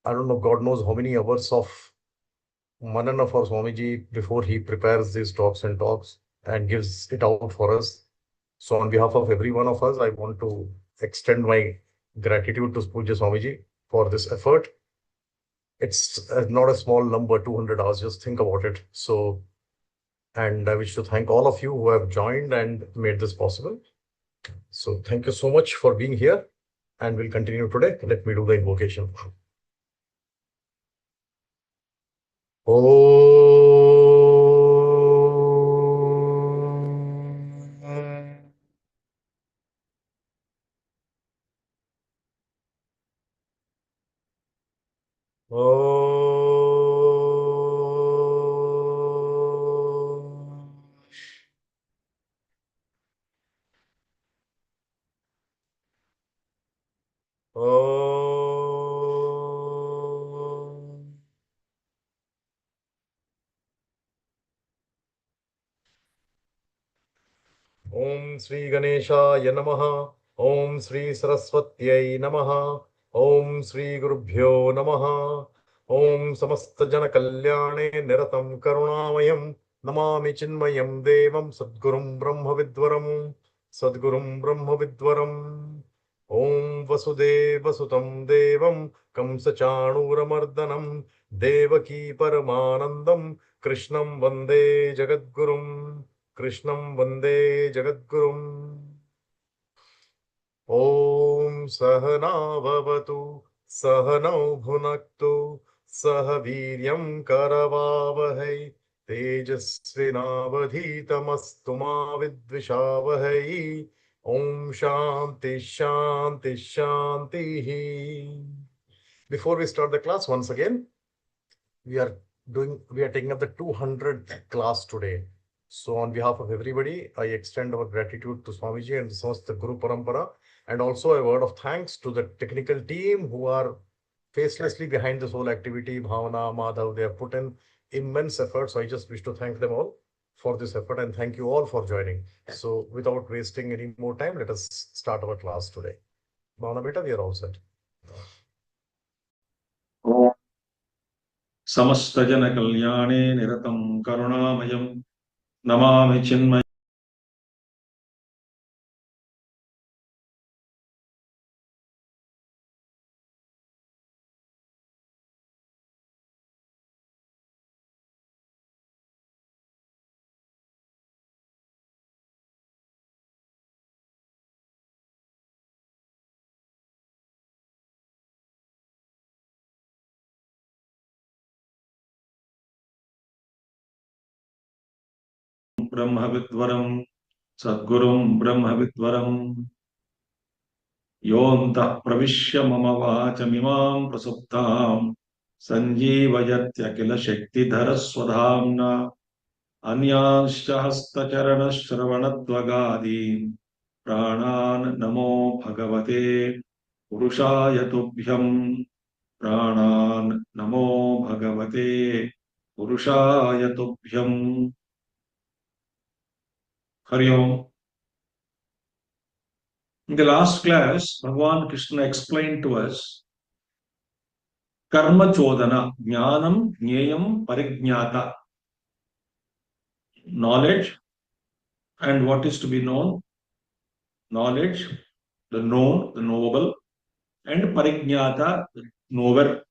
I don't know, God knows how many hours of manana for Swamiji before he prepares these talks and gives it out for us. So on behalf of every one of us, I want to extend my gratitude to Puja Swamiji for this effort. It's not a small number, 200 hours, just think about it. So, and I wish to thank all of you who have joined and made this possible. So thank you so much for being here, and we'll continue today. Let me do the invocation. Om. Om. Om. Om Sri Ganeshaya Namaha. Om Sri Saraswatyai Namaha. Om Sri Gurubhyo Namaha. Om Samasta Jana Kalyane Niratam Karunamayam Namami Chinmayam Devam Sadgurum Brahma Vidwaram Sadgurum Brahma Vidwaram Om Vasudeva Sutam Devam Kamsa Chanuramardanam Devaki Paramanandam Krishnam Vande Jagadgurum Krishnam Vande Jagadgurum. Om Sahana Bhavatu Sahanau Bhunaktu Sah Viryam Karavavahai Tejasvinavadhitamastu ma Vidvishavahai. Om Shanti Shanti Shanti. Before we start the class, once again, we are taking up the 200th class today. So on behalf of everybody, I extend our gratitude to Swamiji and the Guru Parampara, and also a word of thanks to the technical team who are facelessly behind this whole activity. Bhavana, Madhav, they have put in immense effort. So I just wish to thank them all for this effort, and thank you all for joining. So without wasting any more time, let us start our class today. Bhavana beta, we are all set. समस्त जन कल्याणे निरतं करुणामयं नमामि चिन्मय ब्रह्मविद्वरं सद्गुरुं ब्रह्मविद्वरं योऽन्तः प्रविश्य मम वाचमिमां प्रसुप्तां सञ्जीवयत्यखिल शक्तिधरस्वधाम्ना अन्यांश्च हस्तचरणश्रवणत्वगादीन् प्राणान् नमो भगवते पुरुषाय तुभ्यं प्राणान् नमो भगवते पुरुषाय तुभ्यं हरि ओम. In the last class, Bhagavan Krishna explained to us karma chodana, jnanam, jneyam, parijnata, knowledge and what is to be known, knowledge, the known, the knowable, and parijnata, the knower.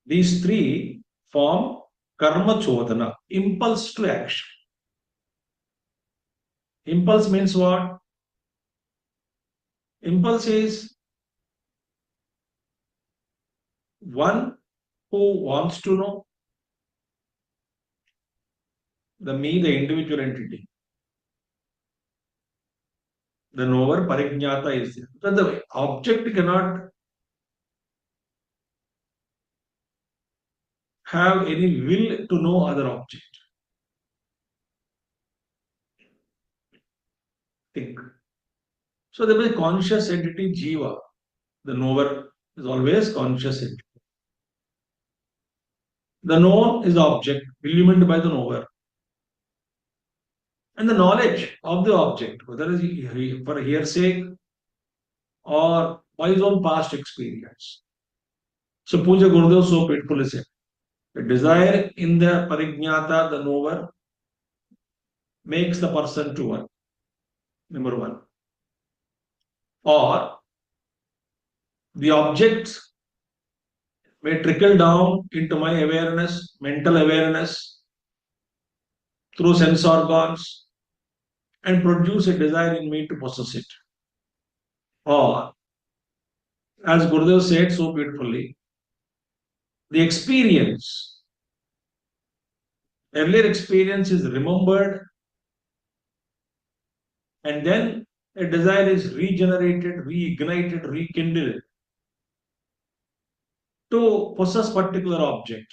These three form karma chodana, impulse to action. Impulse means what? Impulse is one who wants to know, the individual entity. The knower, parijnata, is there. But the object cannot have any will to know other object. Think. So there is a conscious entity, jiva. The knower is always conscious entity. The known is the object, illumined by the knower. And the knowledge of the object, whether it is for hearsay or by his own past experience. So Puja Gurudev so beautifully said, the desire in the Parijnata, the knower, makes the person to one, number one. Or the objects may trickle down into my awareness, mental awareness, through sense organs and produce a desire in me to possess it. Or, as Gurudev said so beautifully, the experience, earlier experience is remembered and then a desire is regenerated, reignited, rekindled to possess particular object.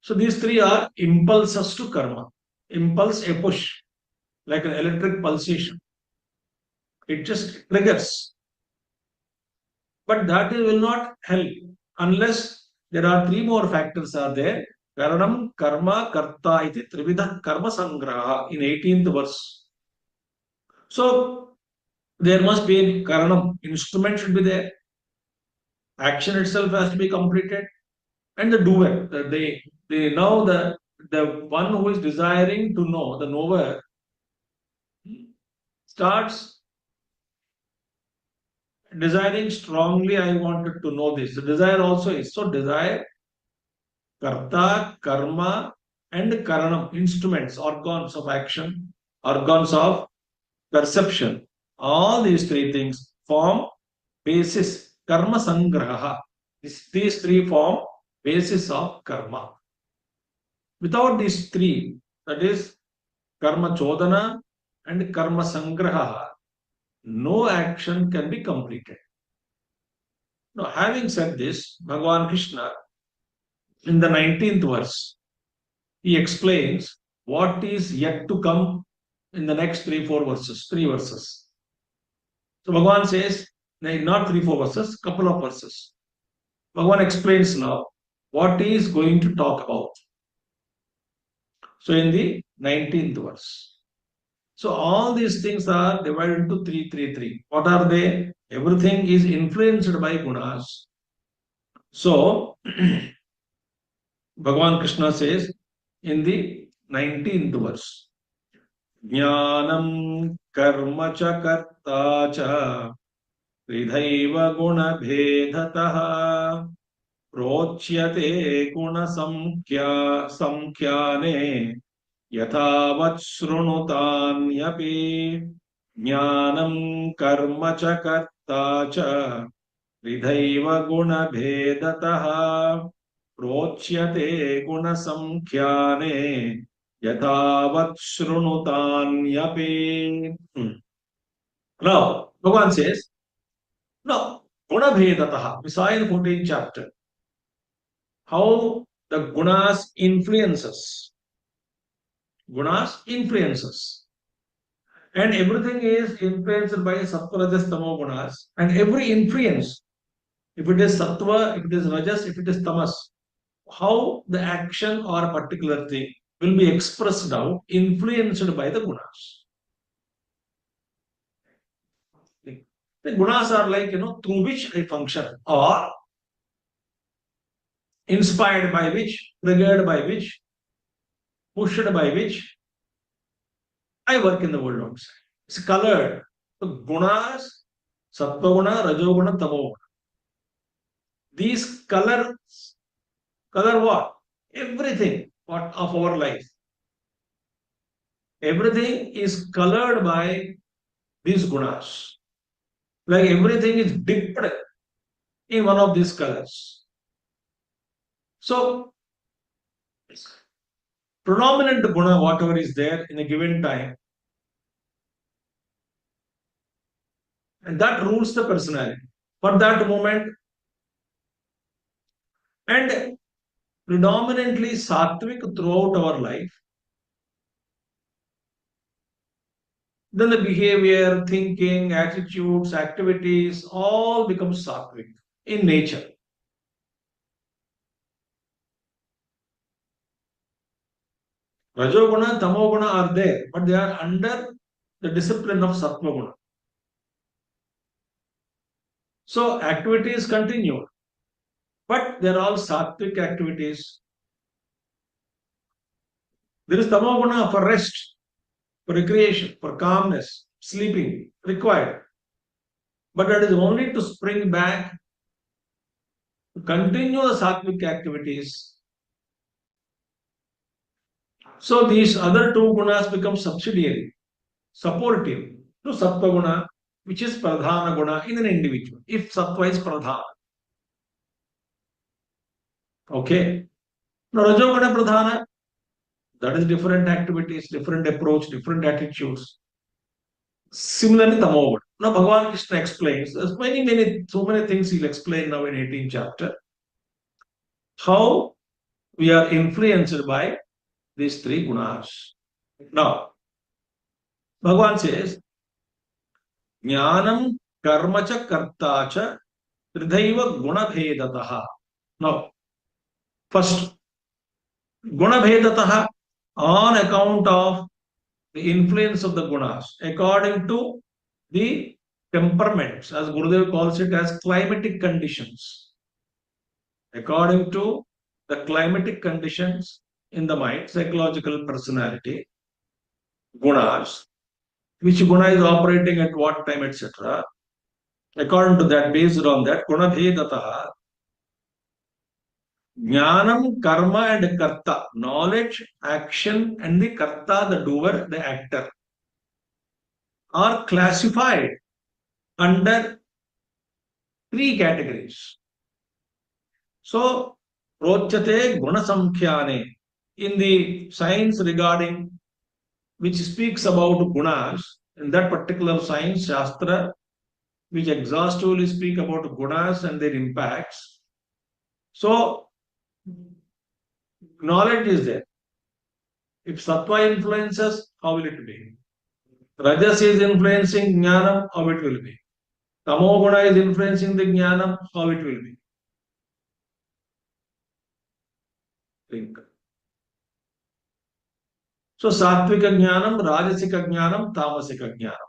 So these three are impulses to karma. Impulse, a push, like an electric pulsation. It just triggers. But that will not help unless there are three more factors are there. Karanam, karma, karta iti trividha karma sangraha in 18th verse. So there must be a karanam, instrument should be there. Action itself has to be completed. And the doer, they now the one who is desiring to know, the knower, starts desiring strongly, I wanted to know this. The desire also is. So desire, karta, karma, and karanam, instruments, organs of action, organs of perception. All these three things form basis, karma sangraha. These three form basis of karma. Without these three, that is karma chodana and karma sangraha, no action can be completed. Now, having said this, Bhagavan Krishna, in the 19th verse, he explains what is yet to come in the next 3 verses. So Bhagavan says, not 3 4 verses, couple of verses. Bhagavan explains now what he is going to talk about. So in the 19th verse. So all these things are divided into 3. What are they? Everything is influenced by gunas. So Bhagavan Krishna says in the 19th verse, Jnanam karma cha karta cha ridhaiva guna bhedataha prochyate guna samkhyane yathavat shrunutanyapि Jnanam karma cha karta cha ridhaiva guna bhedatah prochyate guna samkhyane yathavat shrunutanyapि. Now, Bhagavan says, no, guna bhedatah, we saw in the 14th chapter, how the gunas influences. Gunas influences. And everything is influenced by sattva, rajas, tamo gunas. And every influence, if it is sattva, if it is rajas, if it is tamas, how the action or a particular thing will be expressed out, influenced by the gunas. The gunas are like, through which I function, or inspired by which, triggered by which, pushed by which, I work in the world outside. It's colored. So gunas, sattva guna, rajo guna, tamo guna. These color what? Everything what of our life. Everything is colored by these gunas. Like everything is dipped in one of these colors. So, predominant guna, whatever is there in a given time, and that rules the personality for that moment. And predominantly sattvic throughout our life, then the behavior, thinking, attitudes, activities all become sattvic in nature. Rajoguna, Tamoguna are there, but they are under the discipline of Sattva Guna. So activities continue, but they're all sattvic activities. There is tamoguna for rest, for recreation, for calmness, sleeping required. But that is only to spring back, to continue the sattvic activities. So these other two gunas become subsidiary, supportive to sattva guna, which is pradhana guna in an individual, if sattva is pradhana. Okay. Now rajoguna pradhana, that is different activities, different approach, different attitudes. Similarly, tamoguna. Now Bhagavan Krishna explains, there's so many things he'll explain now in 18th chapter. How we are influenced by these three gunas. Now, Bhagavan says, Jnanam karma cha karta cha tridhaiva guna bhedataha. Now, first, guna bhedataha on account of the influence of the gunas, according to the temperaments, as Gurudev calls it as climatic conditions. According to the climatic conditions in the mind, psychological personality, gunas, which guna is operating at what time, etc. According to that, based on that, guna bhedataha, jnanam, karma, and karta, knowledge, action, and the karta, the doer, the actor, are classified under three categories. So, Rochate Guna Samkhyane, in the science regarding which speaks about gunas, in that particular science, Shastra, which exhaustively speak about gunas and their impacts. So, knowledge is there. If sattva influences, how will it be? Rajas is influencing jnanam, how it will be? Tamoguna is influencing the jnanam, how it will be? Think. So, sattvika jnanam, rajasika jnanam, tamasika jnanam.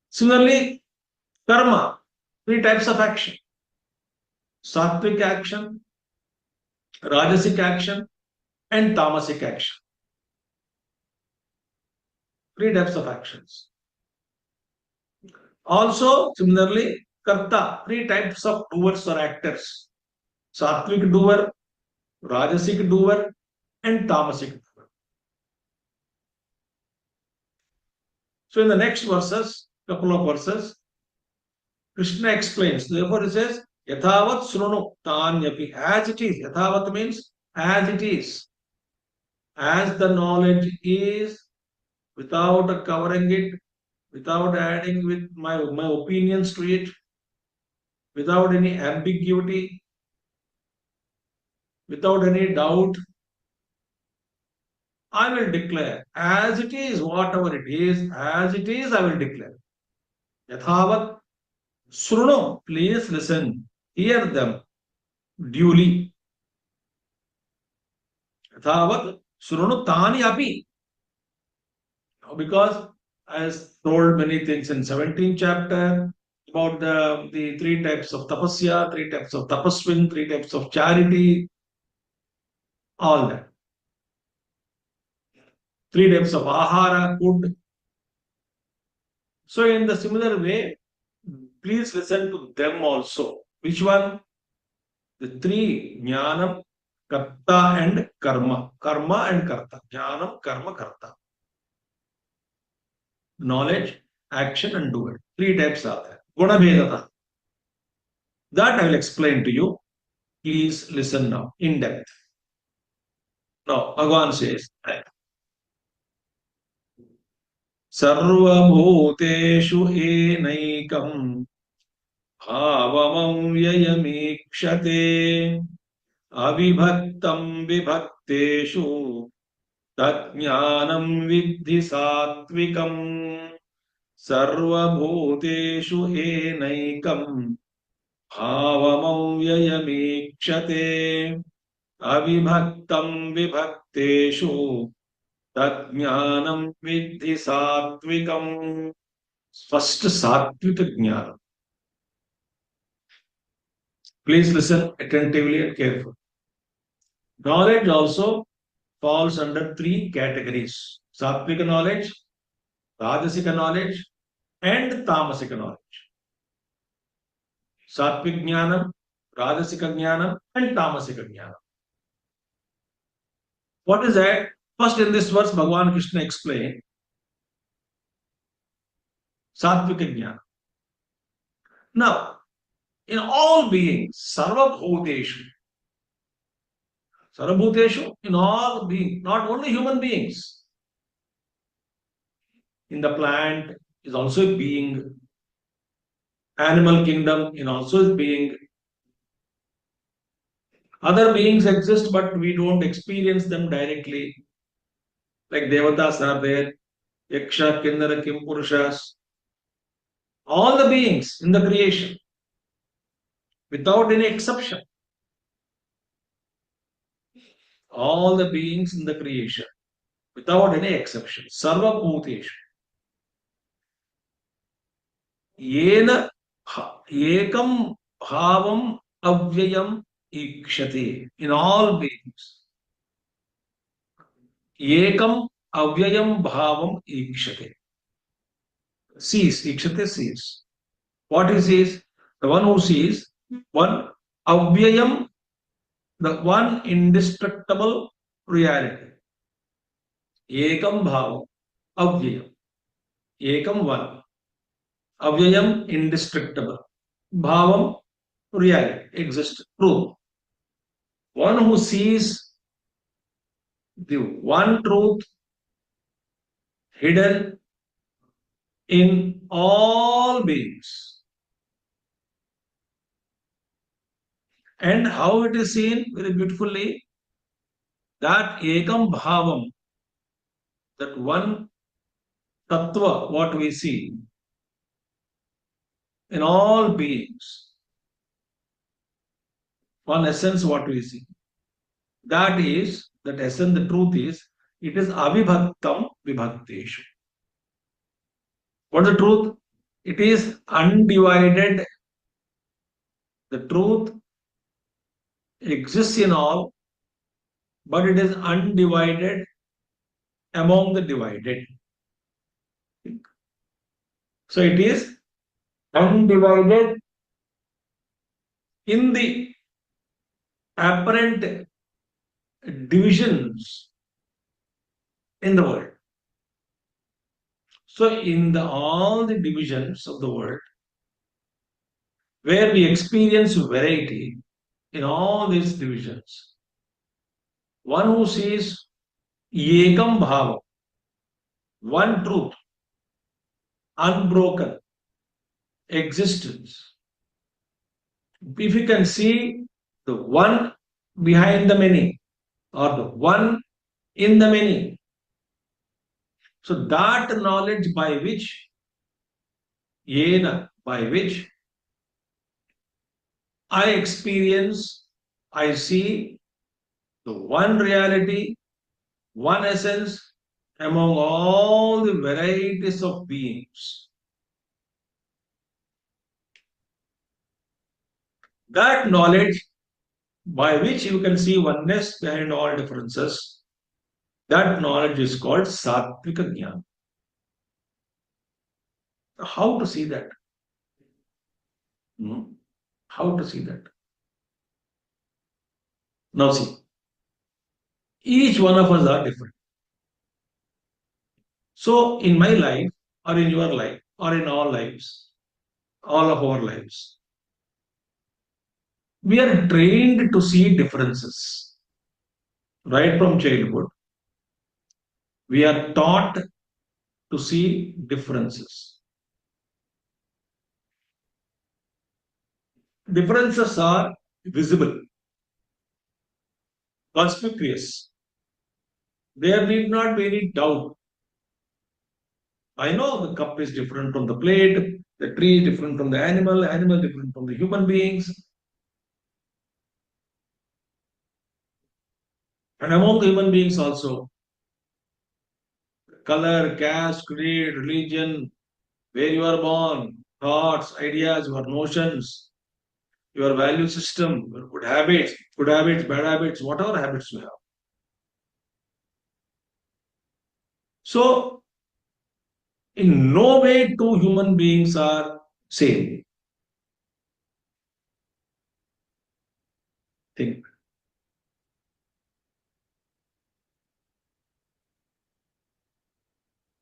Similarly, karma, three types of action. Sattvic action, rajasic action, and tamasic action. Three types of actions. Also, similarly, karta, three types of doers or actors. Sattvic doer, rajasic doer, and tamasic doer. So in the next verses, couple of verses, Krishna explains. Therefore he says, Yathavat srunu tanyapi. As it is. Yathavat means as it is. As the knowledge is, without covering it, without adding with my opinions to it, without any ambiguity, without any doubt, I will declare as it is, whatever it is, as it is, I will declare. Yathavat sruno, please listen, hear them duly. Yathavat sruno tani api. Because as told many things in 17th chapter about the three types of tapasya, three types of tapaswin, three types of charity, all that. Three types of ahara, food. So in the similar way, please listen to them also. Which one? The three, jnanam, karta and karma. Karma and karta. Jnanam, karma, karta. Knowledge, action and doer. Three types are there. Guna bhedata. That I will explain to you. Please listen now in depth. Now, Bhagavan says, Sarvabhuteshu enaikam bhavamamyayamikshate avibhaktam vibhakteshu tajnanam vidhi sattvikam. Sarvabhuteshu enaikam bhavamamyayamikshate avibhaktam vibhakteshu tajnanam vidhi sattvikam. First, Satvika Jnana. Please listen attentively and carefully. Knowledge also falls under three categories: Satvika knowledge, Rajasika knowledge, and Tamasika knowledge. Satvik Jnanam, Rajasika Jnanam, and Tamasika Jnanam. What is that? First, in this verse, Bhagavan Krishna explained Satvika Jnana. Now, in all beings, Sarvabhuteshu, in all beings, not only human beings, in the plant is also a being, animal kingdom in also is being, other beings exist but we don't experience them directly, like Devatas are there, Yaksha, Kinnara, Kimpurushas, all the beings in the creation, without any exception. All the beings in the creation, without any exception. Sarva Bhuteshu. Yena Ekam Bhavam Avyayam Ikshate. In all beings. Ekam Avyayam Bhavam Ikshate. Sees. Ikshate sees. What he sees? The one who sees, one Avyayam, the one indestructible reality. Ekam Bhavam Avyayam. Ekam one. Avyayam indestructible. Bhavam reality, exists, truth. One who sees the one truth hidden in all beings. And how it is seen very beautifully, that Ekam Bhavam, that one Tattva, what we see in all beings, one essence, what we see. That is, that essence, the truth is, it is Avibhaktam Vibhakteshu. What is the truth? It is undivided. The truth exists in all, but it is undivided among the divided. So it is undivided in the apparent divisions in the world. So in all the divisions of the world, where we experience variety in all these divisions, one who sees Ekam Bhava, one truth, unbroken existence. If you can see the one behind the many, or the one in the many, so that knowledge by which, Yena, by which I experience, I see the one reality, one essence among all the varieties of beings. That knowledge by which you can see oneness behind all differences, that knowledge is called Sattvika Jnana. How to see that? How to see that? Now see, each one of us are different. So in my life, or in your life, or in our lives, all of our lives, we are trained to see differences. Right from childhood, we are taught to see differences. Differences are visible, conspicuous. There need not be any doubt. I know the cup is different from the plate, the tree is different from the animal different from the human beings. And among the human beings also, color, caste, creed, religion, where you are born, thoughts, ideas, your notions, your value system, your good habits, bad habits, whatever habits you have. So, in no way two human beings are same. Think.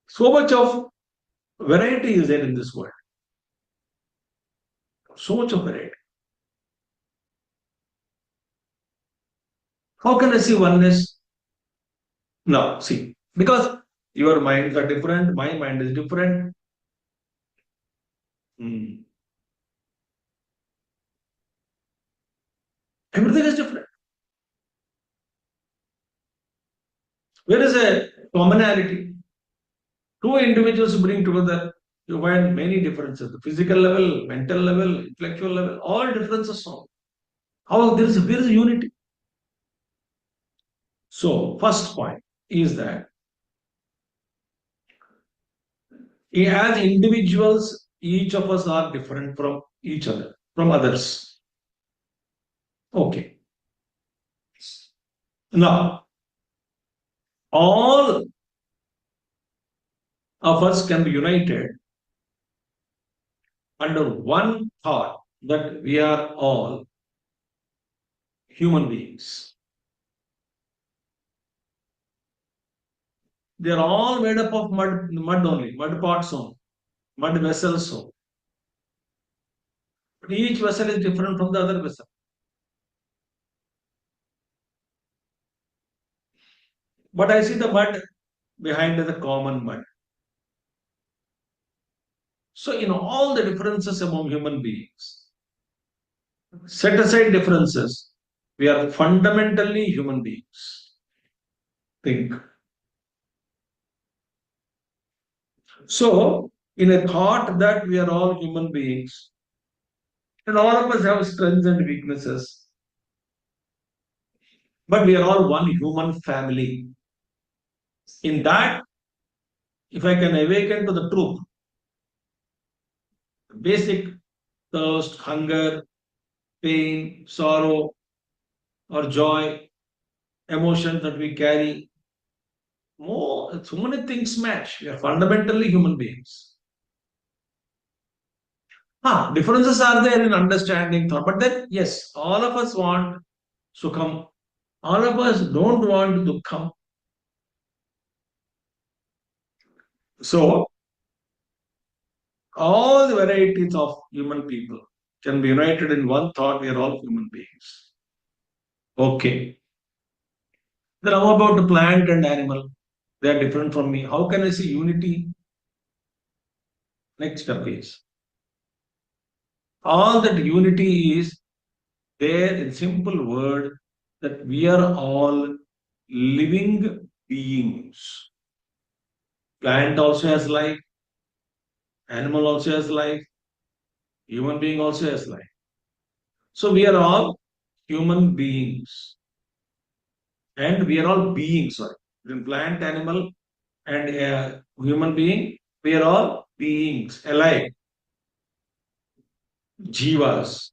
So much of variety is there in this world. So much of variety. How can I see oneness? No, see, because your minds are different, my mind is different. Hmm. Everything is different. Where is a commonality? Two individuals bring together, you find many differences. The physical level, mental level, intellectual level, all differences. How where is unity? So, first point is that as individuals, each of us are different from each other, from others. Okay. Now, all of us can be united under one thought that we are all human beings. They are all made up of mud only, mud pots only, mud vessels only. But each vessel is different from the other vessel. But I see the mud behind the common mud. So, in all the differences among human beings, set aside differences, we are fundamentally human beings. Think. So, in a thought that we are all human beings, and all of us have strengths and weaknesses, but we are all one human family. In that, if I can awaken to the truth, basic thirst, hunger, pain, sorrow, or joy, emotions that we carry, so many things match. We are fundamentally human beings. Differences are there in understanding thought, but then yes, all of us want sukham. All of us don't want dukkham. So all the varieties of human people can be united in one thought. We are all human beings. Okay. Then how about the plant and animal? They are different from me. How can I see unity? Next step is all that unity is there in simple word that we are all living beings. Plant also has life, animal also has life, human being also has life. So we are all human beings. And we are all beings, sorry. In plant, animal, and human being, we are all beings, alive, jivas.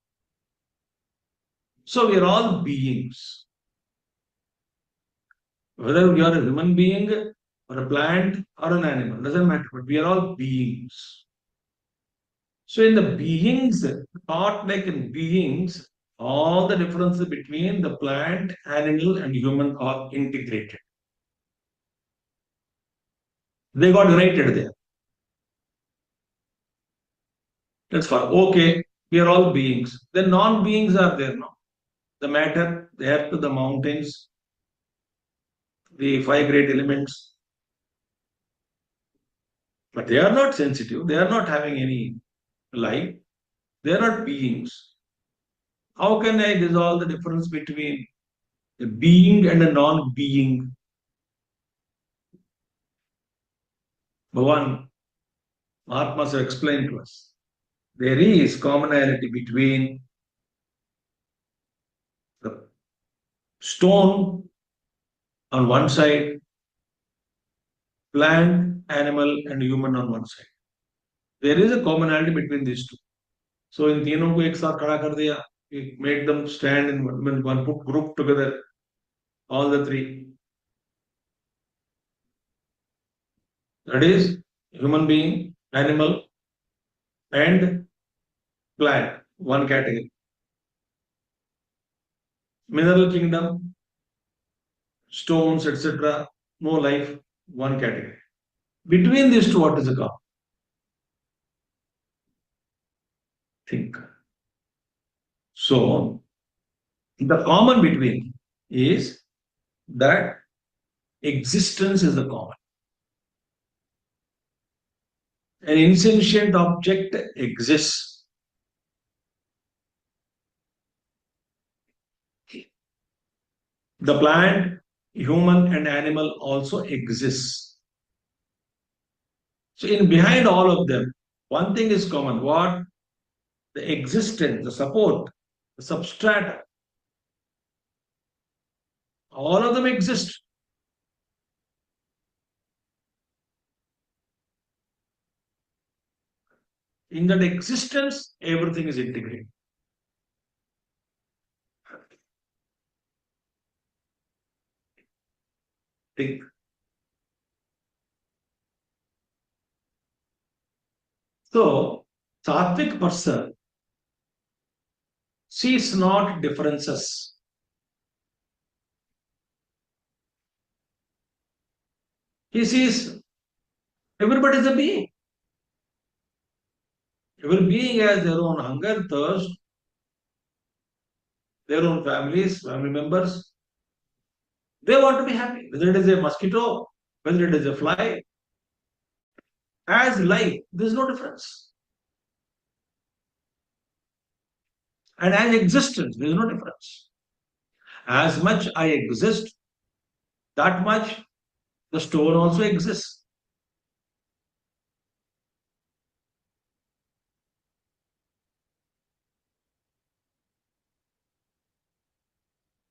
So we are all beings. Whether we are a human being or a plant or an animal, doesn't matter, but we are all beings. So in the beings, thought like in beings, all the differences between the plant, animal, and human are integrated. They got united there. That's fine. Okay, we are all beings. Then non-beings are there now. The matter, the earth, the mountains, the five great elements. But they are not sensitive. They are not having any life. They are not beings. How can I dissolve the difference between a being and a non-being? Bhavan, Mahatmas have explained to us. There is commonality between the stone on one side, plant, animal, and human on one side. There is a commonality between these two. So इन तीनों को एक साथ खड़ा कर दिया, make them stand in one group together, all the three. That is human being, animal, and plant, one category. Mineral kingdom, stones, etc., no life, one category. Between these two, what is the common? Think. So, the common between is that existence is the common. An insentient object exists. The plant, human, and animal also exists. So, in behind all of them, one thing is common. What? The existence, the support, the substrata. All of them exist. In that existence, everything is integrated. Think. So, Sattvic person sees not differences. He sees everybody is a being. Every being has their own hunger, thirst, their own families, family members. They want to be happy, whether it is a mosquito, whether it is a fly. As life, there is no difference. And as existence, there is no difference. As much I exist, that much the stone also exists.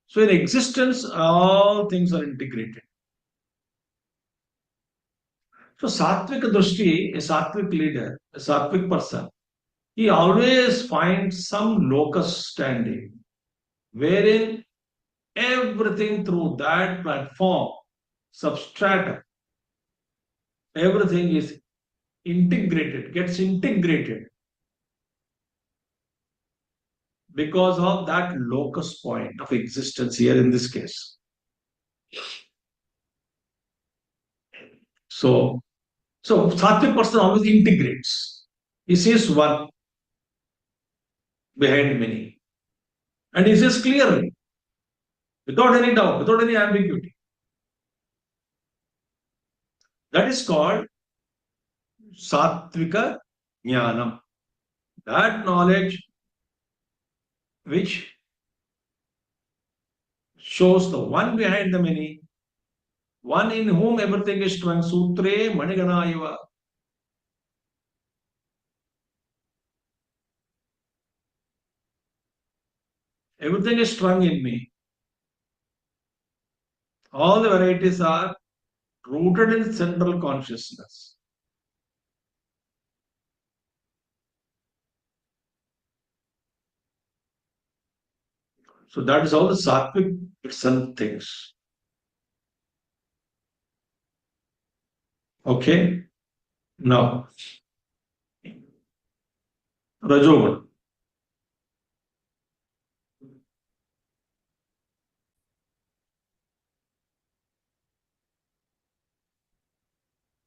So in existence, all things are integrated. So Sattvic Drishti, a Sattvic leader, a Sattvic person, he always finds some locus standing, wherein everything through that platform, substrata, everything is integrated, gets integrated because of that locus point of existence here in this case. So Sattvic person always integrates. He sees one behind many. And he says clearly, without any doubt, without any ambiguity. That is called Sattvika Jnanam. That knowledge which shows the one behind the many, one in whom everything is strung. Sutre Maniganaiva. Everything is strung in me. All the varieties are rooted in central consciousness. So that is how the Sattvic person thinks. Okay? Now, Rajogun.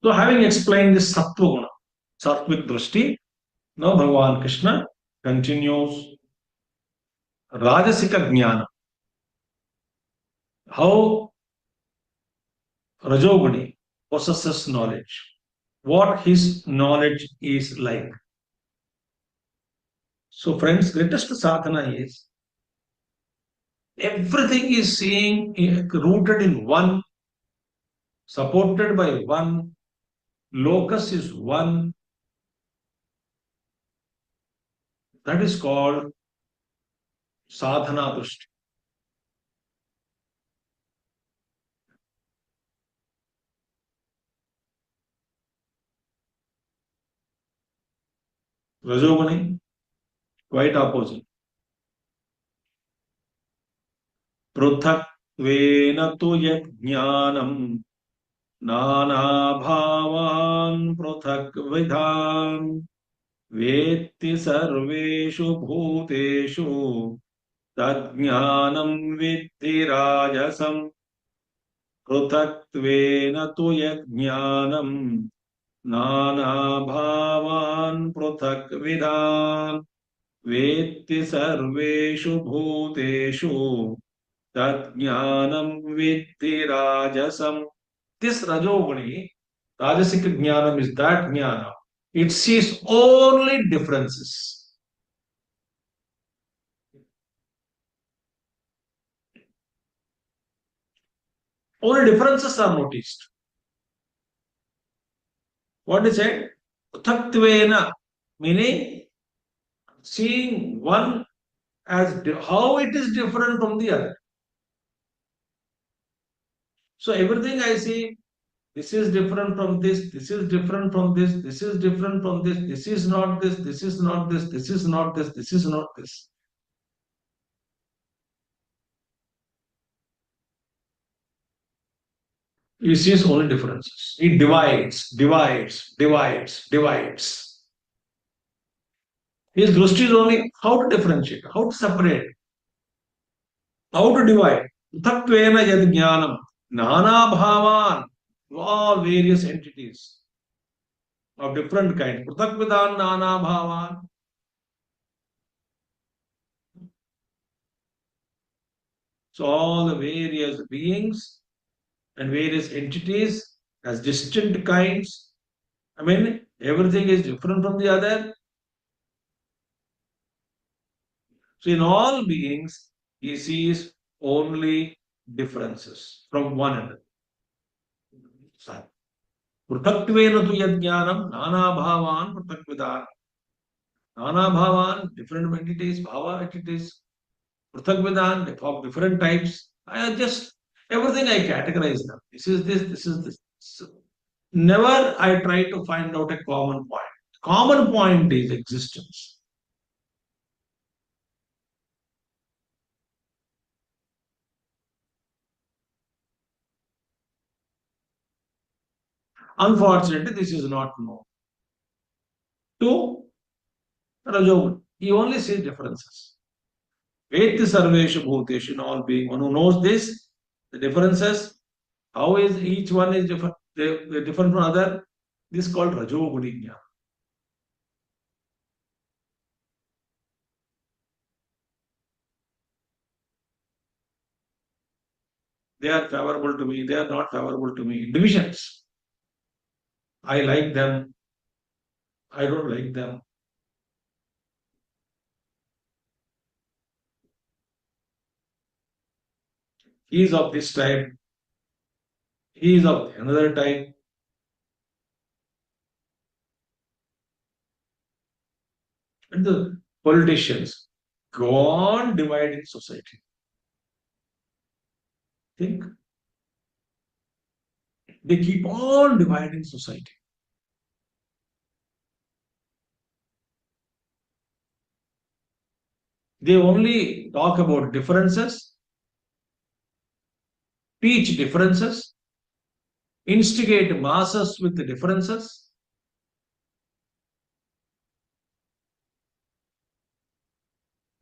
So having explained this Sattva Guna, Sattvic Drishti, now Bhagavan Krishna continues Rajasika Jnana. How Rajoguni possesses knowledge. What his knowledge is like. So friends, greatest sadhana is everything is seeing rooted in one, supported by one, locus is one. That is called sadhana drishti. Rajoguni, quite opposite. पृथक्त्वेन तु यज्ञानम् नानाभावान् पृथक्विधान् वेत्ति सर्वेषु भूतेषु तज्ज्ञानं विद्धि राजसम् पृथक्त्वेन तु यज्ञानम् नानाभावान् पृथक्विधान् वेत्ति सर्वेषु भूतेषु तज्ज्ञानं विद्धि राजसम्. This Rajoguni, Rajasic Jnanam is that Jnana. It sees only differences. Only differences are noticed. What is it? Utthaktvena, meaning seeing one as how it is different from the other. So everything I see, this is different from this, this is different from this, this is different from this is not this, this is not this, this is not this, this is not this. He sees only differences. He divides, divides, divides, divides. His drishti is only how to differentiate, how to separate, how to divide. Utthaktvena yad jnanam, nana bhavan, all various entities of different kinds. Prithakvidan nana bhavan. So all the various beings and various entities as distinct kinds. I mean, everything is different from the other. So in all beings, he sees only differences from one another. Pruthaktveena tu yajnanam nana bhavan pruthaktvidan. Nana bhavan, different entities, bhava entities, pruthaktvidan, of different types. I just, everything I categorize them. This is this, this is this. So never I try to find out a common point. Common point is existence. Unfortunately, this is not known. To Rajogun, he only sees differences. Vetti sarveshu bhuteshu, in all being. One who knows this, the differences, how is each one is different, they're different from other. This is called Rajoguni Jnana. They are favorable to me, they are not favorable to me. Divisions. I like them, I don't like them. He is of this type, he is of another type. And the politicians go on dividing society. Think. They keep on dividing society. They only talk about differences, teach differences, instigate masses with the differences.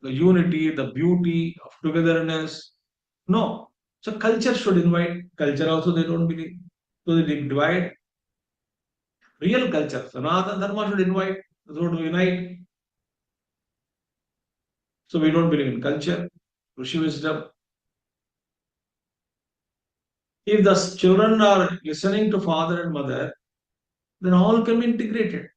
The unity, the beauty of togetherness. No. So culture should invite. Culture also they don't believe. So they divide. Real culture. Sanatana Dharma should invite. So to unite. So we don't believe in culture, Rishi wisdom. If the children are listening to father and mother, then all can be integrated.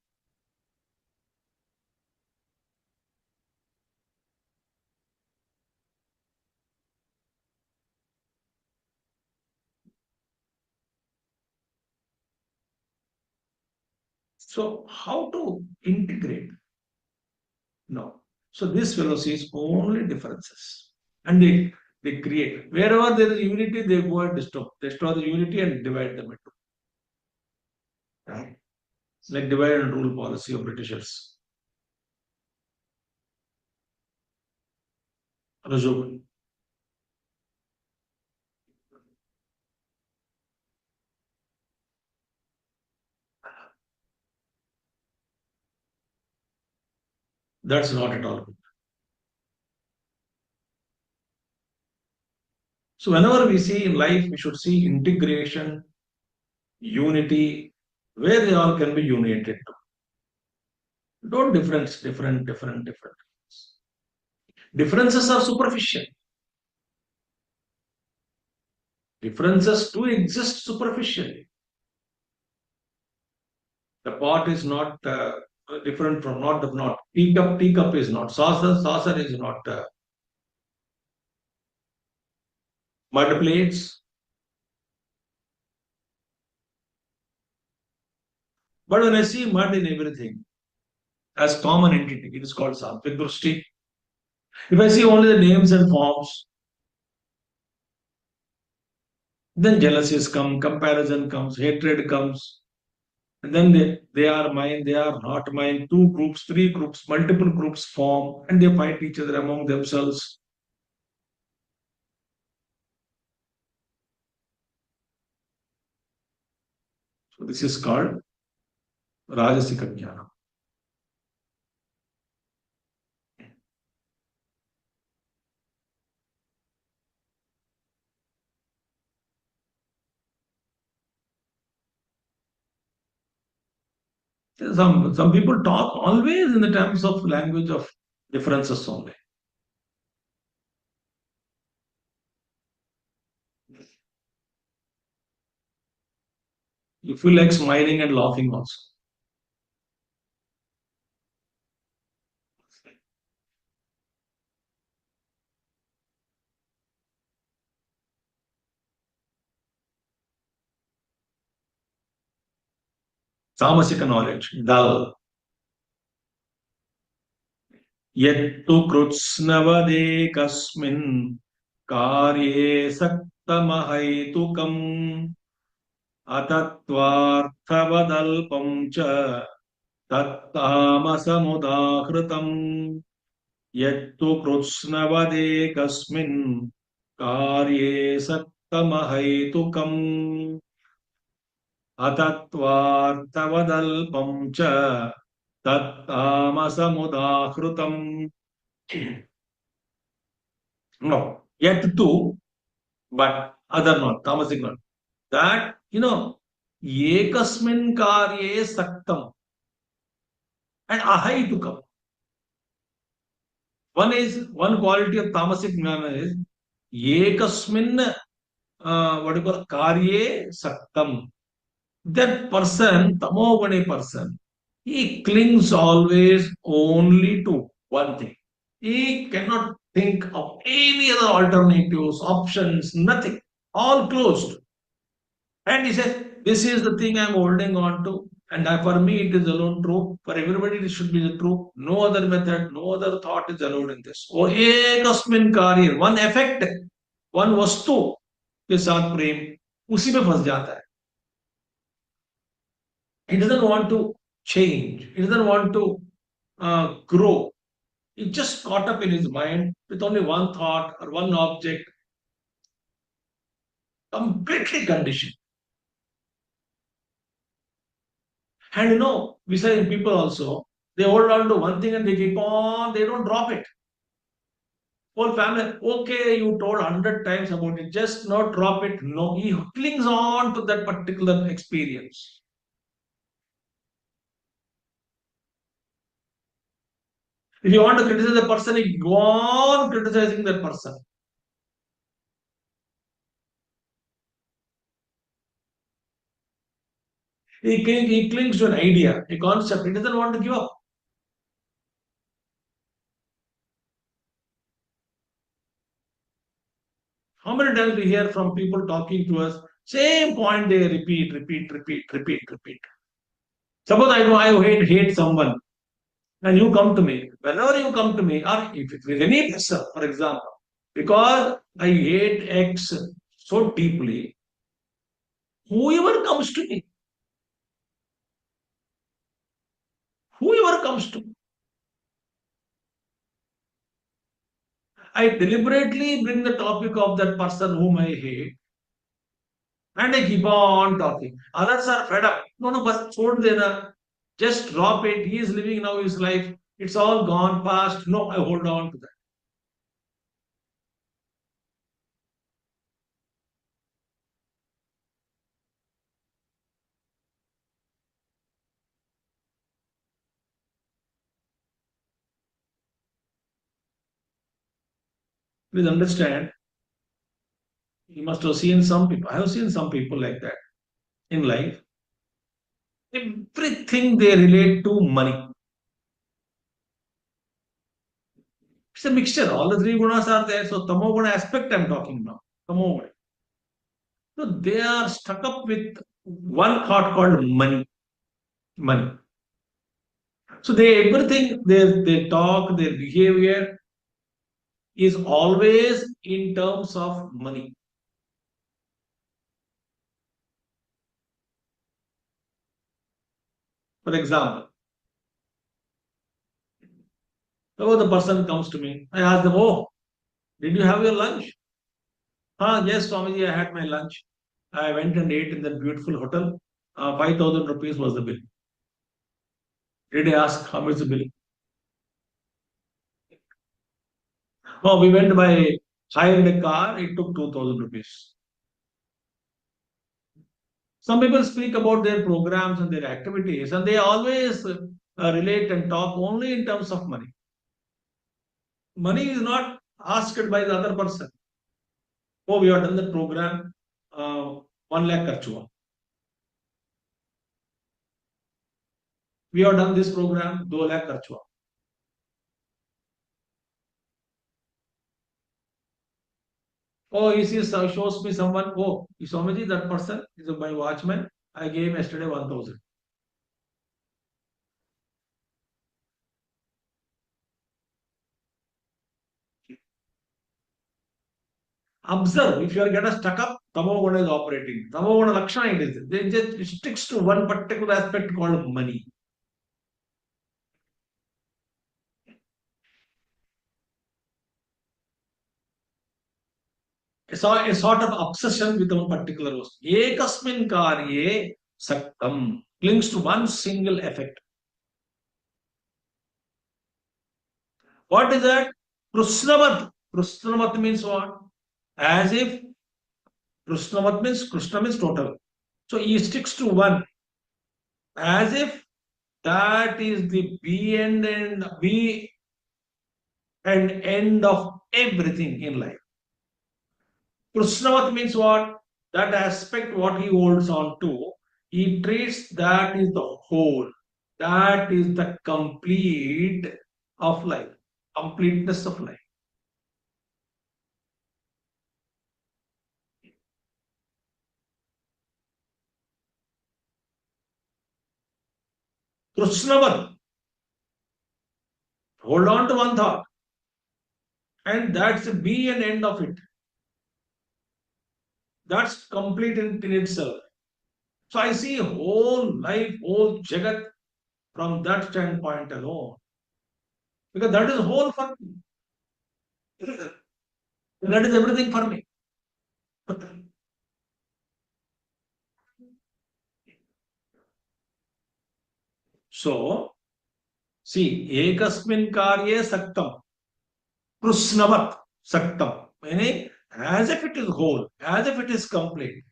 So how to integrate? No. So this fellow sees only differences. And they create. Wherever there is unity, they go and destroy the unity and divide them into. Right? Like divide and rule policy of Britishers. Rajoguna. That's not at all good. So whenever we see in life, we should see integration, unity, where they all can be united to. Don't different. Differences are superficial. Differences do exist superficially. The pot is not different from not teacup is not saucer is not mud plates. But when I see mud in everything as common entity, it is called Sattvic Drushti. If I see only the names and forms, then jealousies come, comparison comes, hatred comes, and then they are mine, they are not mine. Two groups, three groups, multiple groups form, and they fight each other among themselves. So this is called Rajasika Jnana. Some people talk always in the terms of language of differences only. You feel like smiling and laughing also. Samasika knowledge, dull. Yettu कृत्स्नवदेकस्मिन् कार्ये सक्तमहैतुकम् अतत्त्वार्थवदल्पं च तत्तामसमुदाहृतम् यत्तु कृत्स्नवदेकस्मिन् कार्ये सक्तमहैतुकम् अतत्त्वार्थवदल्पं च तत्तामसमुदाहृतम्. No, yet too, but other not, tamasic not. That, ekasmin karye saktam and ahaitukam. One quality of tamasic jnana is ekasmin, what do you call, karye saktam. That person, tamogani person, he clings always only to one thing. He cannot think of any other alternatives, options, nothing. All closed. And he says, this is the thing I'm holding on to. And for me, it is alone true. For everybody, it should be the true. No other method, no other thought is allowed in this. Oh, ekasmin karya, one effect, one vastu के साथ प्रेम उसी में फंस जाता है. He doesn't want to change. He doesn't want to grow. He just caught up in his mind with only one thought or one object, completely conditioned. And we say in people also, they hold on to one thing and they keep on, they don't drop it. Whole family, okay, you told 100 times about it, just not drop it. No, he clings on to that particular experience. If you want to criticize a person, you go on criticizing that person. He clings to an idea, a concept. He doesn't want to give up. How many times we hear from people talking to us, same point they repeat. Suppose I hate someone and you come to me. Whenever you come to me, or if it is any person, for example, because I hate X so deeply, whoever comes to me, whoever comes to me, I deliberately bring the topic of that person whom I hate and I keep on talking. Others are fed up. No, no, but chhod dena. Just drop it. He is living now his life. It's all gone past. No, I hold on to that. Please understand, you must have seen some people. I have seen some people like that in life. Everything they relate to money. It's a mixture. All the three gunas are there. So tamo guna aspect I'm talking now. Tamo guna. So they are stuck up with one thought called money. Money. So they everything they talk, their behavior is always in terms of money. For example, suppose the person comes to me, I ask them, "Oh, did you have your lunch?" Ah, yes, Swamiji, I had my lunch. I went and ate in that beautiful hotel. 5,000 rupees was the bill. Did I ask how much is the bill? Oh, we went by hired a car. It took 2,000 rupees. Some people speak about their programs and their activities, and they always relate and talk only in terms of money. Money is not asked by the other person. Oh, we have done the program. 1 lakh kharch hua. We have done this program. 2 lakh kharch hua. Oh, he sees, shows me someone. Oh, Swamiji, that person is my watchman. I gave him yesterday 1,000. Observe, if you are getting stuck up, Tamoguna is operating. Tamoguna Lakshana it is. They just it sticks to one particular aspect called money. So a sort of obsession with one particular word. Ekasmin karye saktam clings to one single effect. What is that? Krishnavat. Krishnavat means what? As if Krishna means total. So he sticks to one. As if that is the be and end of everything in life. Krishnavat means what? That aspect what he holds on to, he treats that is the whole. That is the complete of life, completeness of life. Krishnavat, hold on to one thought, and that's the be and end of it. That's complete in itself. So I see whole life, whole Jagat from that standpoint alone. Because that is whole for me. That is everything for me. So, see, ekasmin karye saktam, krusnavat saktam, meaning as if it is whole, as if it is complete.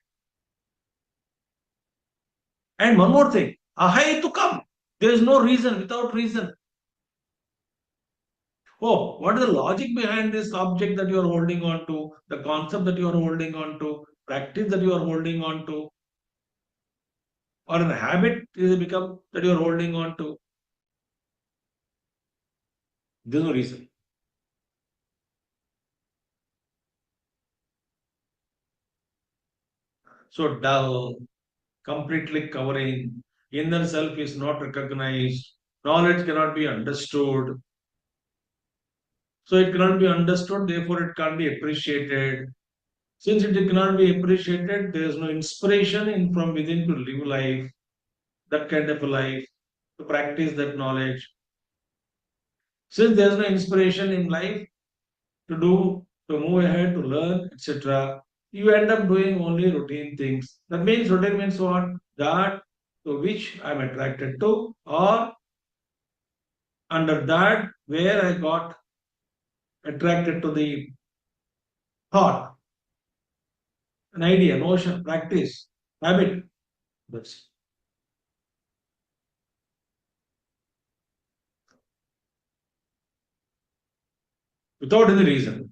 And one more thing, ahai to come. There is no reason, without reason. Oh, what is the logic behind this object that you are holding on to, the concept that you are holding on to, practice that you are holding on to, or a habit is become that you are holding on to? There is no reason. So dull, completely covering, inner self is not recognized, knowledge cannot be understood. So it cannot be understood, therefore it can't be appreciated. Since it cannot be appreciated, there is no inspiration in from within to live life, that kind of a life, to practice that knowledge. Since there is no inspiration in life, to do, to move ahead, to learn, etc., you end up doing only routine things. That means routine means what? That to which I'm attracted to, or under that where I got attracted to the thought, an idea, notion, practice, habit. That's without any reason.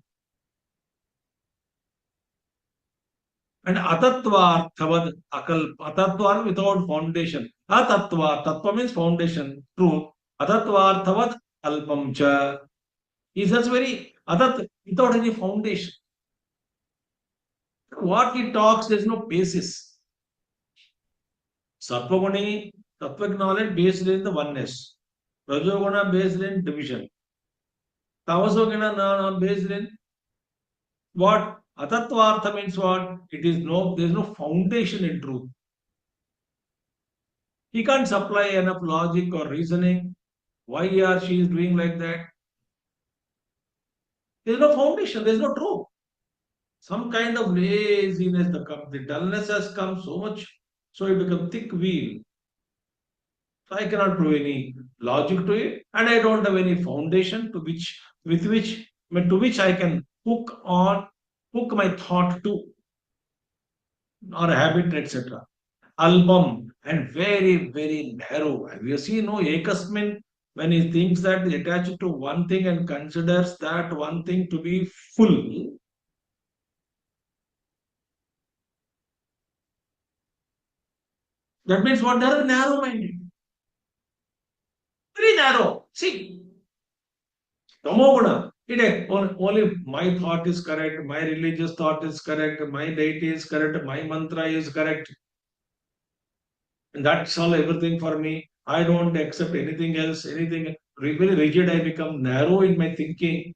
And atatvarthavad akal atatvar without foundation. Atatva, tattva means foundation, truth. Atatvarthavad alpam cha. Is that's very atat without any foundation. What he talks, there's no basis. Satvaguni, tattvic knowledge based in the oneness. Rajoguna based in division. Tamasoguna based in what? Atatvartha means what? It is no, there is no foundation in truth. He can't supply enough logic or reasoning. Why he or she is doing like that? There is no foundation, there is no truth. Some kind of laziness, the dullness has come so much, so it becomes thick wheel. So I cannot prove any logic to it, and I don't have any foundation with which, to which I can hook my thought to, or a habit, etc. Album and very, very narrow. Have you seen no Ekasmin when he thinks that he attached to one thing and considers that one thing to be full? That means what? They are narrow minded. Very narrow. See, Tamoguna. Only my thought is correct, my religious thought is correct, my deity is correct, my mantra is correct. And that's all everything for me. I don't accept anything else, anything very rigid. I become narrow in my thinking.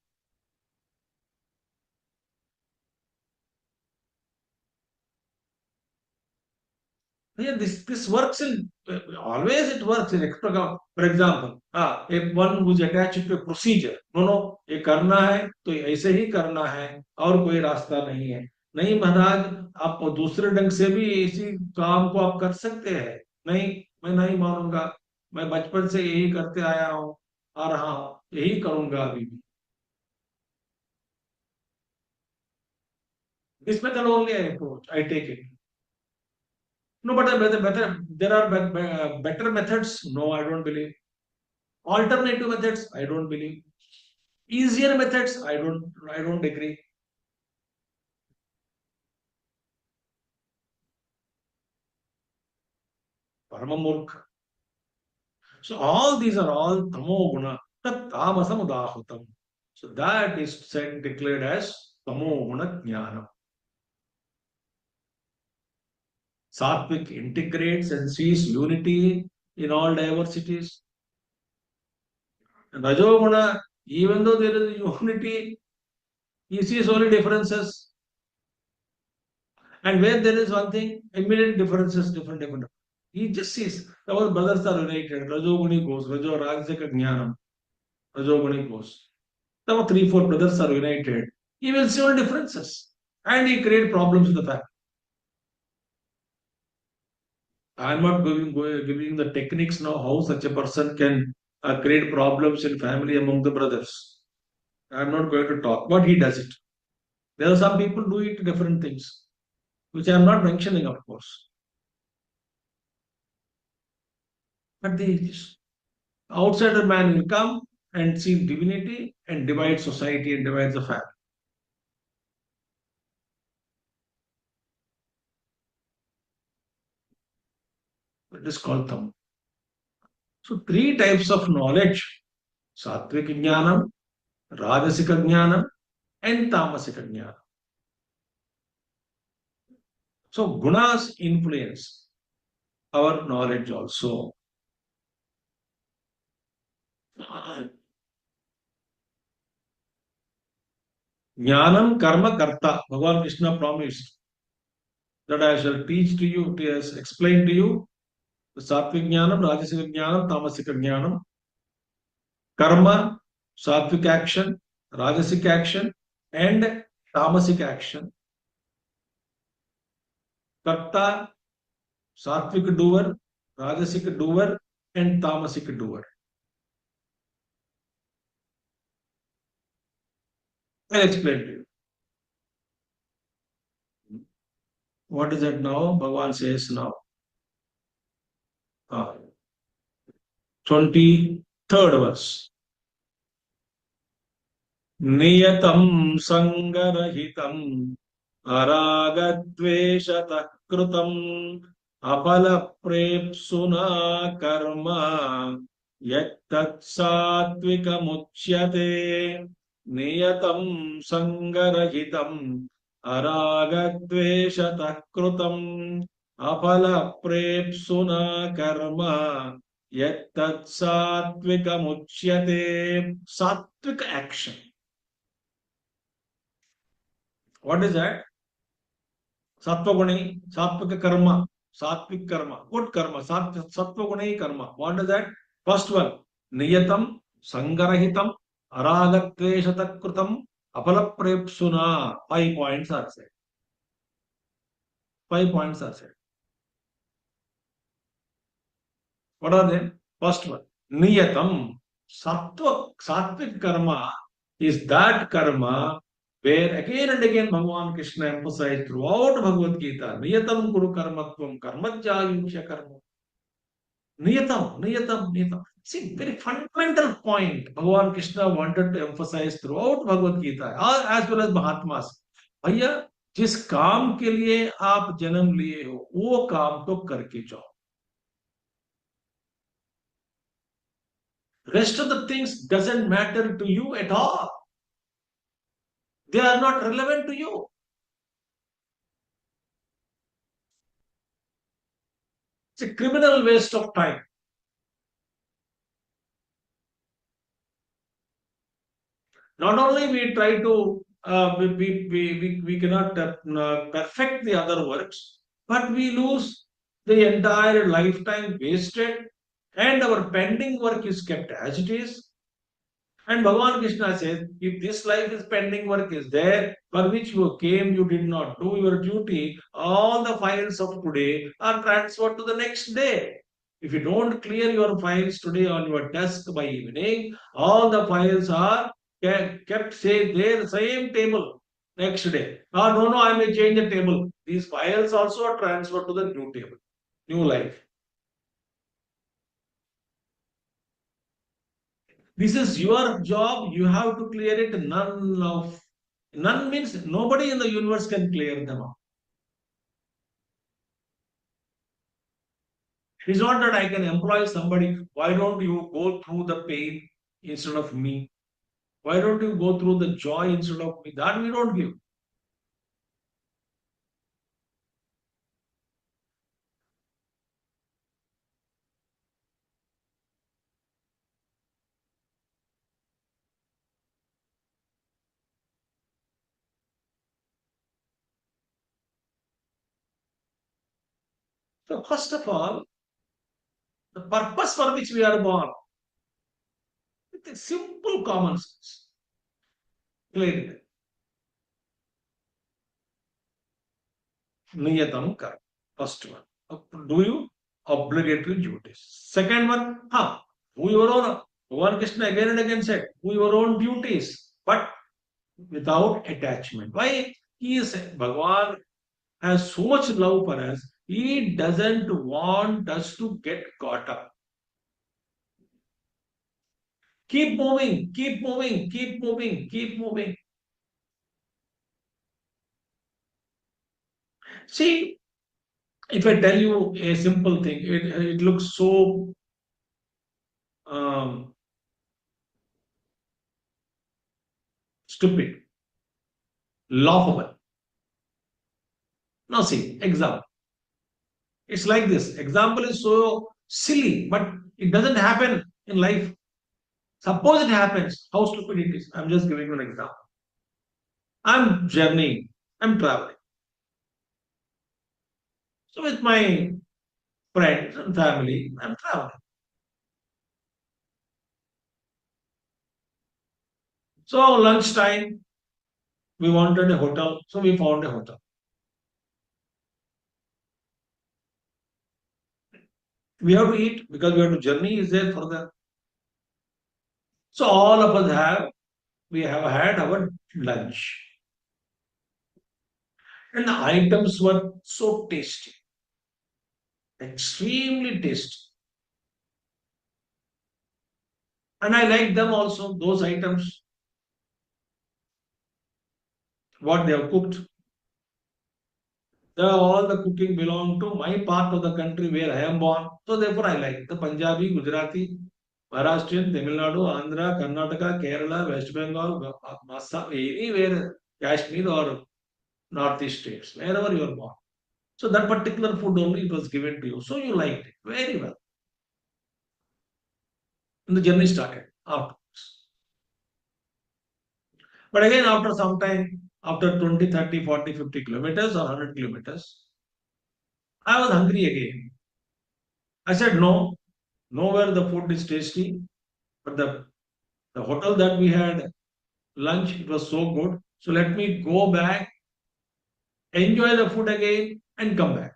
Yeah, this works in always it works in extra. For example, if one who's attached to a procedure, no, ये करना है तो ऐसे ही करना है और कोई रास्ता नहीं है. नहीं महाराज, आप दूसरे ढंग से भी इसी काम को आप कर सकते हैं. नहीं, मैं नहीं मानूंगा. मैं बचपन से यही करते आया हूँ, आ रहा हूँ, यही करूंगा अभी भी. This method only I approach, I take it. No, but there are better methods. No, I don't believe. Alternative methods, I don't believe. Easier methods, I don't agree. Paramamurkha. So all these are all tamo guna. Tat tamasam udahutam. So that is said, declared as tamo guna jnana. Sattvic integrates and sees unity in all diversities. And Rajoguna, even though there is unity, he sees only differences. And where there is one thing, immediate differences, different. He just sees. Our brothers are united. Rajoguni goes, Rajo Rajaka Jnanam. Rajoguni goes. Now 3, 4 brothers are united. He will see only differences. And he create problems with the family. I am not giving the techniques now how such a person can create problems in family among the brothers. I am not going to talk, but he does it. There are some people do it different things, which I am not mentioning, of course. But this outsider man will come and see divinity and divide society and divide the family. It is called tam. So 3 types of knowledge: sattvic jnanam, rajasika jnanam, and tamasika jnanam. So gunas influence our knowledge also. Jnanam karma karta. Bhagavan Krishna promised that I shall teach to you, explain to you the sattvic jnanam, rajasic jnanam, tamasic jnanam. Karma, sattvic action, rajasic action, and tamasic action. Karta, sattvic doer, rajasic doer, and tamasic doer. I'll explain to you. What is it now? Bhagavan says now. 23rd verse. नियतं संगरहितं अरागद्वेषतः कृतम् अपलप्रेप्सुना कर्म यत्तत् सात्विकमुच्यते नियतं संगरहितं अरागद्वेषतः कृतम् अपलप्रेप्सुना कर्म यत्तत् सात्विकमुच्यते. Sattvic action. What is that? Sattvaguni, Sattvika karma, Sattvic karma, good karma, Sattvaguni karma. What is that? First one, Niyatam, Sangarahitam, Aragatveshatakrutam, Apalaprepsuna. 5 points are said. 5 points are said. What are they? First one, Niyatam, Sattvic karma is that karma where again and again Bhagavan Krishna emphasized throughout Bhagavad Gita, Niyatam Kuru Karmatvam Karmajayusha Karma. Niyatam. See, very fundamental point Bhagavan Krishna wanted to emphasize throughout Bhagavad Gita, as well as Mahatmas. भैया जिस काम के लिए आप जन्म लिए हो वो काम तो करके जाओ. Rest of the things doesn't matter to you at all. They are not relevant to you. It's a criminal waste of time. Not only we try to we cannot perfect the other works, but we lose the entire lifetime wasted, and our pending work is kept as it is. And Bhagavan Krishna says, if this life is pending work is there, for which you came, you did not do your duty, all the files of today are transferred to the next day. If you don't clear your files today on your desk by evening, all the files are kept, say, there, same table next day. No, I may change the table. These files also are transferred to the new table, new life. This is your job. You have to clear it. None means nobody in the universe can clear them up. It's not that I can employ somebody. Why don't you go through the pain instead of me? Why don't you go through the joy instead of me? That we don't give. So first of all, the purpose for which we are born, it's a simple common sense. Clearly. Niyatam karma. First one. Do you obligatory duties? Second one, do your own. Bhagavan Krishna again and again said, do your own duties, but without attachment. Why? He is Bhagavan has so much love for us. He doesn't want us to get caught up. Keep moving, keep moving, keep moving, keep moving. See, if I tell you a simple thing, it looks so stupid, laughable. Now see, example. It's like this. Example is so silly, but it doesn't happen in life. Suppose it happens, how stupid it is. I'm just giving you an example. I'm journeying, I'm traveling. So with my friends and family, I'm traveling. So lunchtime, We wanted a hotel, so we found a hotel. We have to eat because we have to journey is there further. So all of us we have had our lunch. And the items were so tasty, extremely tasty. And I like them also, those items, what they have cooked. All the cooking belong to my part of the country where I am born. So therefore I like the Punjabi, Gujarati, Maharashtrian, Tamil Nadu, Andhra, Karnataka, Kerala, West Bengal, Assam, anywhere, Kashmir or Northeast states, wherever you are born. So that particular food only it was given to you. So you liked it very well. And the journey started afterwards. But again, after some time, after 20, 30, 40, 50 kilometers or 100 kilometers, I was hungry again. I said, no, nowhere the food is tasty, but the hotel that we had lunch, it was so good. So let me go back, enjoy the food again, and come back.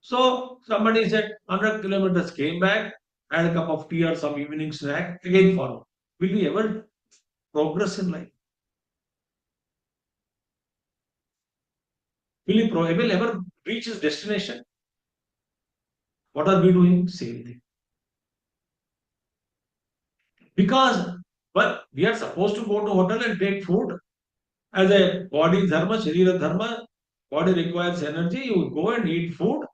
So somebody said 100 kilometers, came back, had a cup of tea or some evening snack, again follow. Will we ever progress in life? Will ever reach his destination? What are we doing? Same thing. Because but we are supposed to go to hotel and take food as a body dharma, sharira dharma. Body requires energy. You go and eat food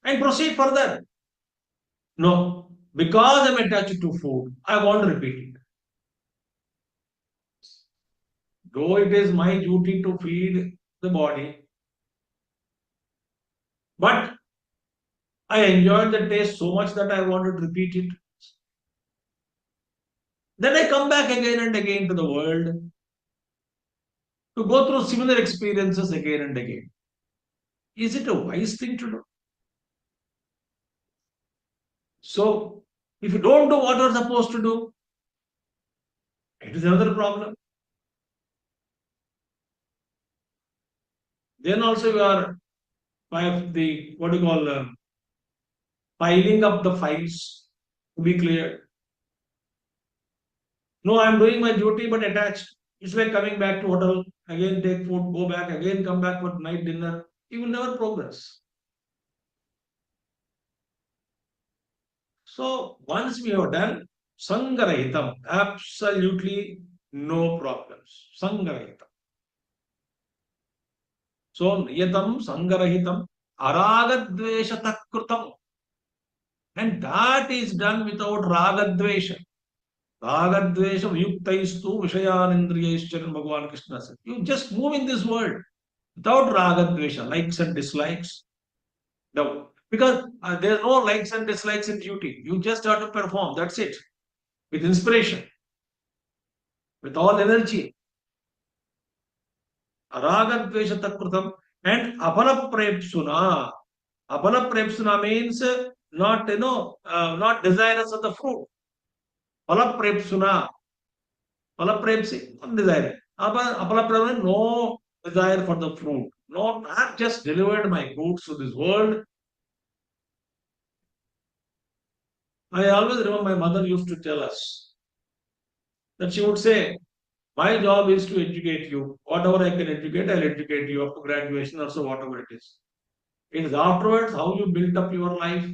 and proceed further. No, because I'm attached to food, I want to repeat it. Though it is my duty to feed the body, but I enjoyed the taste so much that I wanted to repeat it. Then I come back again and again to the world to go through similar experiences again and again. Is it a wise thing to do? So, if you don't do what you're supposed to do, it is another problem. Then also you are the what do you call piling up the files to be cleared. No, I'm doing my duty but attached. It's like coming back to hotel, again take food, go back, again come back for night dinner. You will never progress. So once we have done Sangarahitam, absolutely no problems. Sangarahitam. So Niyatam Sangarahitam Aragadvesha Takrutam. And that is done without Ragadvesha. Ragadvesha Yuktaistu Vishayanindriyaishcharan Bhagavan Krishna said. You just move in this world without Ragadvesha, likes and dislikes. No. Because there are no likes and dislikes in duty. You just have to perform. That's it. With inspiration, with all energy. Aragadvesha Takrutam and Apana Prepsuna. Apana Prepsuna means not, not desirous of the fruit. Pala Prepsuna. Pala Prepsi, not desire. Apala Prepsuna, no desire for the fruit. No, I have just delivered my goods to this world. I always remember my mother used to tell us that she would say, my job is to educate you. Whatever I can educate, I'll educate you up to graduation or so, whatever it is. It is afterwards how you build up your life,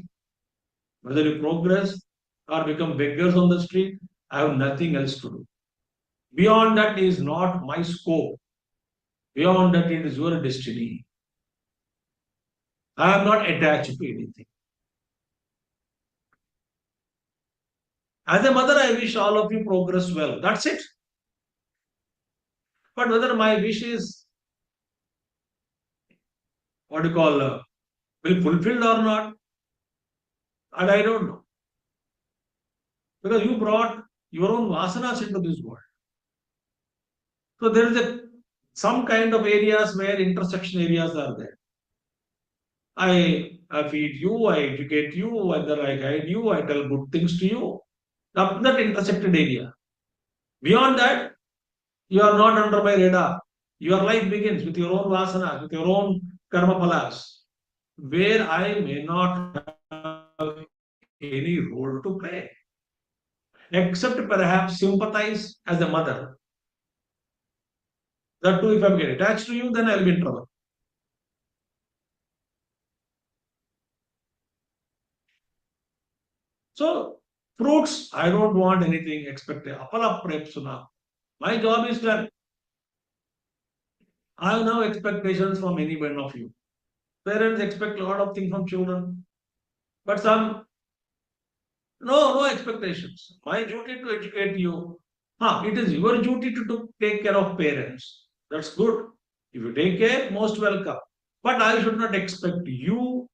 whether you progress or become beggars on the street. I have nothing else to do. Beyond that is not my scope. Beyond that, it is your destiny. I am not attached to anything. As a mother, I wish all of you progress well. That's it. But whether my wish is what you call will fulfilled or not, and I don't know. Because you brought your own vasanas into this world. So there is some kind of areas where intersection areas are there. I feed you, I educate you, whether I guide you, I tell good things to you. up to that intersected area. Beyond that, you are not under my radar. Your life begins with your own vasanas, with your own karma phalas, where I may not have any role to play, except perhaps sympathize as a mother. That too, if I'm getting attached to you, then I'll be in trouble. So, fruits, I don't want anything expected. Apala prepsuna. My job is that I have no expectations from any one of you. Parents expect a lot of things from children, but some no expectations. My duty to educate you. It is your duty to take care of parents. That's good. If you take care, most welcome. But I should not expect you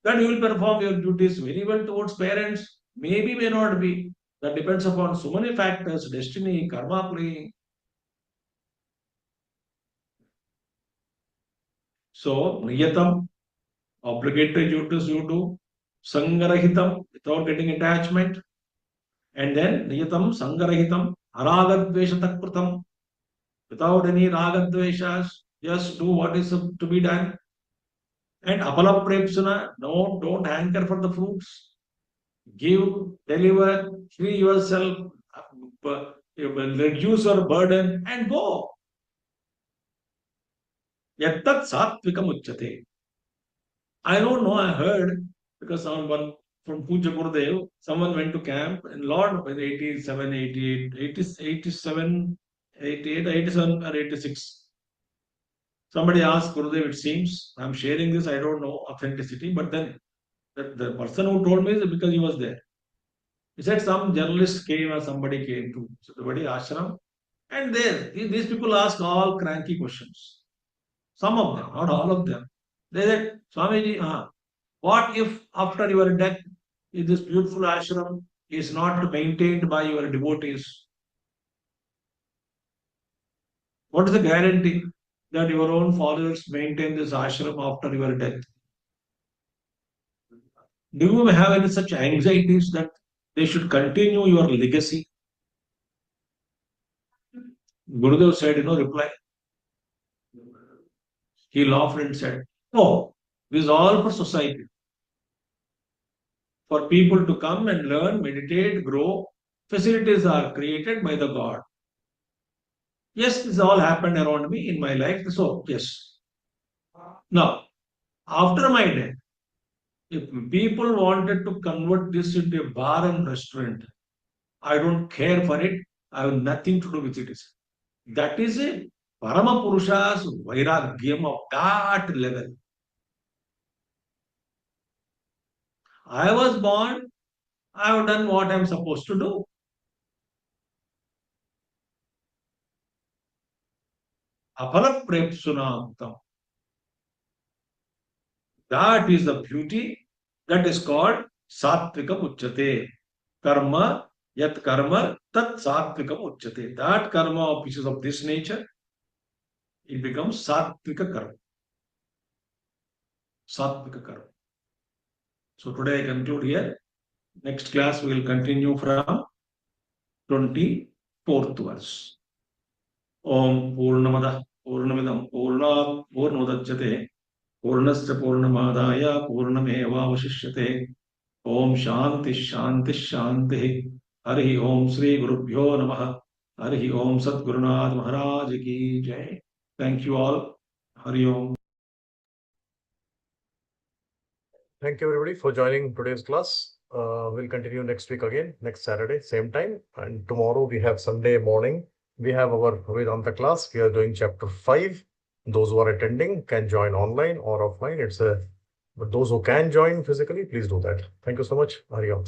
that you will perform your duties very well towards parents. Maybe, may not be. That depends upon so many factors, destiny, karma playing. So, niyatam, obligatory duties you do. Sangarahitam, without getting attachment. And then niyatam, sangarahitam, aragadveshatakpratam, without any ragadveshas. Just do what is to be done. And apalaprepsuna, no, don't hanker for the fruits. Give, deliver, free yourself, reduce your burden, and go. Yattat satvikam uchyate. I don't know, I heard, because someone from Puja Gurudev, someone went to camp in Lord in 87, 88, 80, 87, 88, 87 or 86. Somebody asked Gurudev, it seems, I'm sharing this, I don't know authenticity, but then the person who told me is because he was there. He said some journalist came or somebody came to somebody ashram, and there these people ask all cranky questions. Some of them, not all of them. They said, Swamiji, what if after your death, if this beautiful ashram is not maintained by your devotees? What is the guarantee that your own followers maintain this ashram after your death? Do you have any such anxieties that they should continue your legacy? Gurudev said, reply. He laughed and said, "Oh, this is all for society, for people to come and learn, meditate, grow. Facilities are created by the God. Yes, this all happened around me in my life. So, yes. Now, after my death, if people wanted to convert this into a bar and restaurant, I don't care for it. I have nothing to do with it. That is a Parama Purusha's Vairagyam of that level. I was born, I have done what I am supposed to do. Apala Prepsunamtam. That is the beauty that is called Sattvika Uchyate. Karma, yat karma, tat Sattvika Uchyate. That karma which is of this nature, it becomes Sattvika Karma. Sattvika Karma. So today I conclude here. Next class we will continue from 24th verse. Om Purnamada Purnamidam Purnat Purnodachyate Purnasya Purnamadaya Purnamevavashishyate. Om Shanti Shanti Shanti. Hari Om Sri Gurubhyo Namaha. Hari Om Sadgurunath Maharaj Ki Jai. Thank you all. Hari Om. Thank you everybody for joining today's class. We'll continue next week again, next Saturday, same time. And tomorrow we have Sunday morning. We have our Vedanta class. We are doing chapter 5. Those who are attending can join online or offline. But those who can join physically, please do that. Thank you so much. Hari Om.